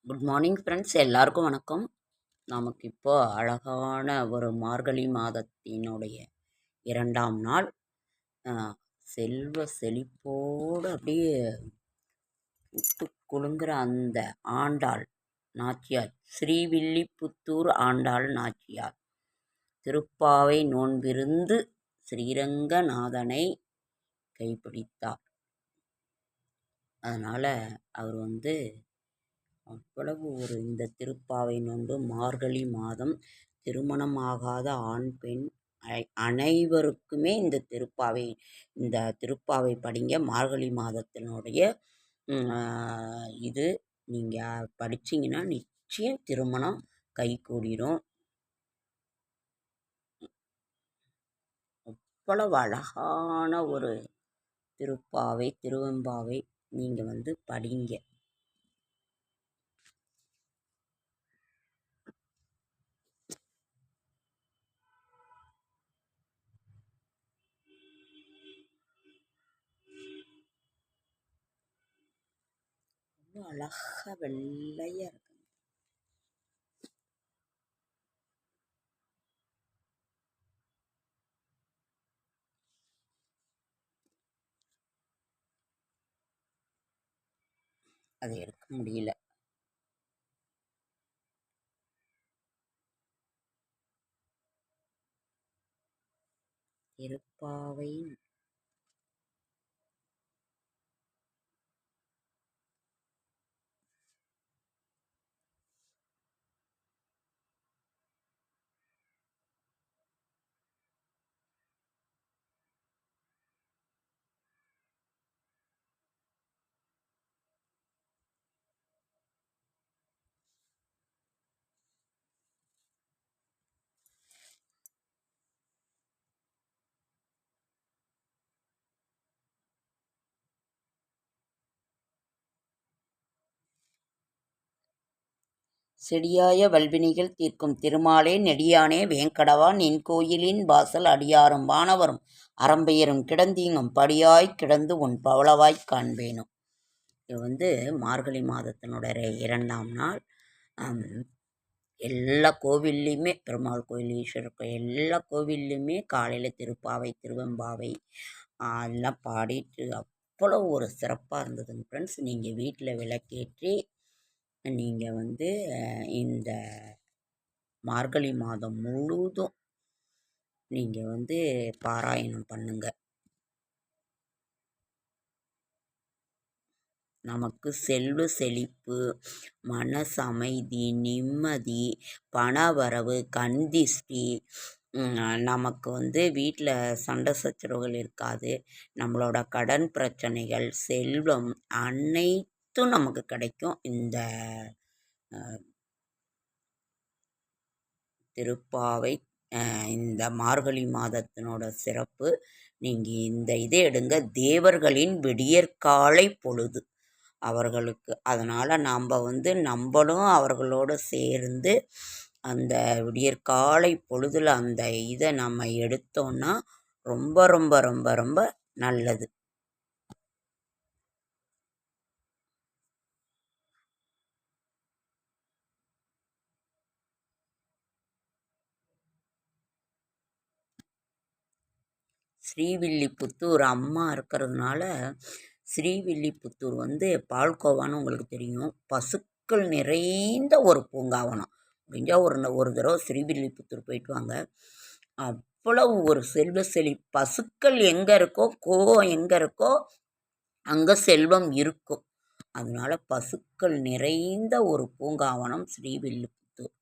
Good morning friends, எல்லாருக்கும் வணக்கம். நமக்கு இப்போ அழகான ஒரு மார்கழி மாதத்தினுடைய 2ஆம் நாள். செல்வ செழிப்போடு அப்படியே பூத்து குலுங்குற அந்த ஆண்டாள் நாச்சியார், ஸ்ரீவில்லிபுத்தூர் ஆண்டாள் நாச்சியார் திருப்பாவை நோன்பிருந்து ஸ்ரீரங்கநாதனை கைப்பிடித்தார். அதனால் அவர் அவ்வளவு இந்த திருப்பாவை நோன்பு மார்கழி மாதம் திருமணமாகாத ஆண் பெண் அனைவருக்குமே இந்த திருப்பாவை படிங்க. மார்கழி மாதத்தினுடைய இது நீங்கள் படிச்சிங்கன்னா நிச்சயம் திருமணம் கைகூடிரும். அவ்வளவு அழகான ஒரு திருவெம்பாவை நீங்கள் படிங்க. அழகா வெள்ளையா இருக்கு. அதை எடுக்க முடியல. திருப்பாவை செடியாய வல்வினைகள் தீர்க்கும் திருமாலே நெடியானே வேங்கடவா நின் கோயிலின் வாசல் அடியாரும் வானவரும் அறம்பெயரும் கிடந்தீங்கும் படியாய் கிடந்து உன் பவளவாய்க் காண்பேனும். இது மார்கழி மாதத்தினுடைய 2ஆம் நாள். எல்லா கோவில்லையுமே, பெருமாள் கோயில், ஈஸ்வரர் கோயில், எல்லா கோவில்லையுமே காலையில் திருப்பாவை திருவெம்பாவை எல்லாம் பாடிட்டு அவ்வளோ ஒரு சிறப்பாக இருந்ததுங்க ஃப்ரெண்ட்ஸ். நீங்கள் வீட்டில் விளக்கேற்றி நீங்கள் இந்த மார்கழி மாதம் முழுதும் நீங்கள் பாராயணம் பண்ணுங்க. நமக்கு செல்வ செழிப்பு, மனசமைதி, நிம்மதி, பணவரவு, கண்திஷ்டி, நமக்கு வீட்டில் சண்டை சச்சரவுகள் இருக்காது. நம்மளோட கடன் பிரச்சனைகள், செல்வம் அனைத்தும் நமக்கு கிடைக்கும். இந்த திருப்பாவை இந்த மார்கழி மாதத்தினோட சிறப்பு. நீங்கள் இந்த இதை எடுங்க, தேவர்களின் விடியற்காலை பொழுது அவர்களுக்கு. அதனால் நாம் நம்மளும் அவர்களோடு சேர்ந்து அந்த விடியற்காலை பொழுதில் அந்த இதை நம்ம எடுத்தோன்னா ரொம்ப ரொம்ப ரொம்ப ரொம்ப நல்லது. ஸ்ரீவில்லிபுத்தூர் அம்மா இருக்கிறதுனால ஸ்ரீவில்லிபுத்தூர் பால்கோவான்னு உங்களுக்கு தெரியும். பசுக்கள் நிறைந்த ஒரு பூங்காவனம். முடிஞ்சால் ஒரு தடவை ஸ்ரீவில்லிபுத்தூர் போயிட்டு வாங்க. அவ்வளவு ஒரு செல்வ பசுக்கள் எங்கே இருக்கோ, எங்கே இருக்கோ அங்கே செல்வம் இருக்கும். அதனால பசுக்கள் நிறைந்த ஒரு பூங்காவனம் ஸ்ரீவில்லிபுத்தூர்.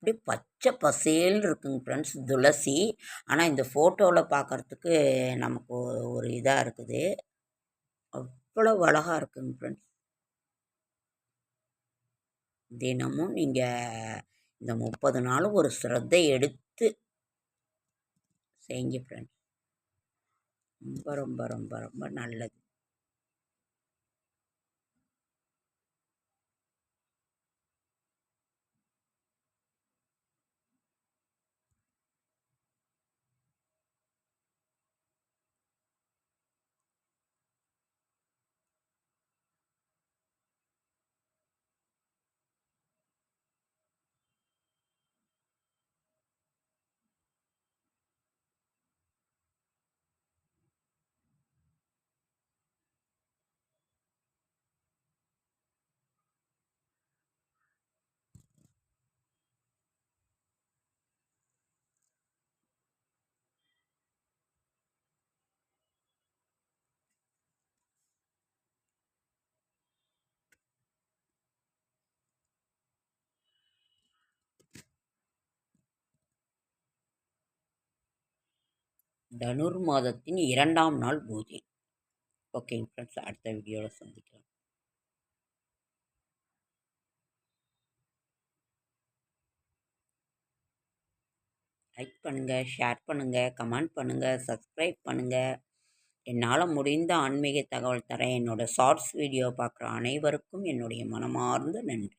அப்படியே பச்சை பசேல்னு இருக்குங்க ஃப்ரெண்ட்ஸ் துளசி. ஆனால் இந்த ஃபோட்டோவில் பார்க்குறதுக்கு நமக்கு ஒரு இதாக இருக்குது. அவ்வளோ அழகாக இருக்குங்க ஃப்ரெண்ட்ஸ். தினமும் நீங்கள் இந்த 30 நாளும் ஒரு சிரத்தை எடுத்து செய்யுங்க ஃப்ரெண்ட்ஸ். ரொம்ப ரொம்ப ரொம்ப ரொம்ப நல்லது. தனுர் மாதத்தின் 2ஆம் நாள் பூஜை. ஓகேங்க ஃப்ரெண்ட்ஸ், அடுத்த வீடியோவில் சந்திக்கலாம். லைக் பண்ணுங்கள், ஷேர் பண்ணுங்கள், கமெண்ட் பண்ணுங்கள், சப்ஸ்கிரைப் பண்ணுங்கள். என்னால் முடிந்த ஆன்மீக தகவல் தர என்னோடய ஷார்ட்ஸ் வீடியோ பார்க்குற அனைவருக்கும் என்னுடைய மனமார்ந்த நன்றி.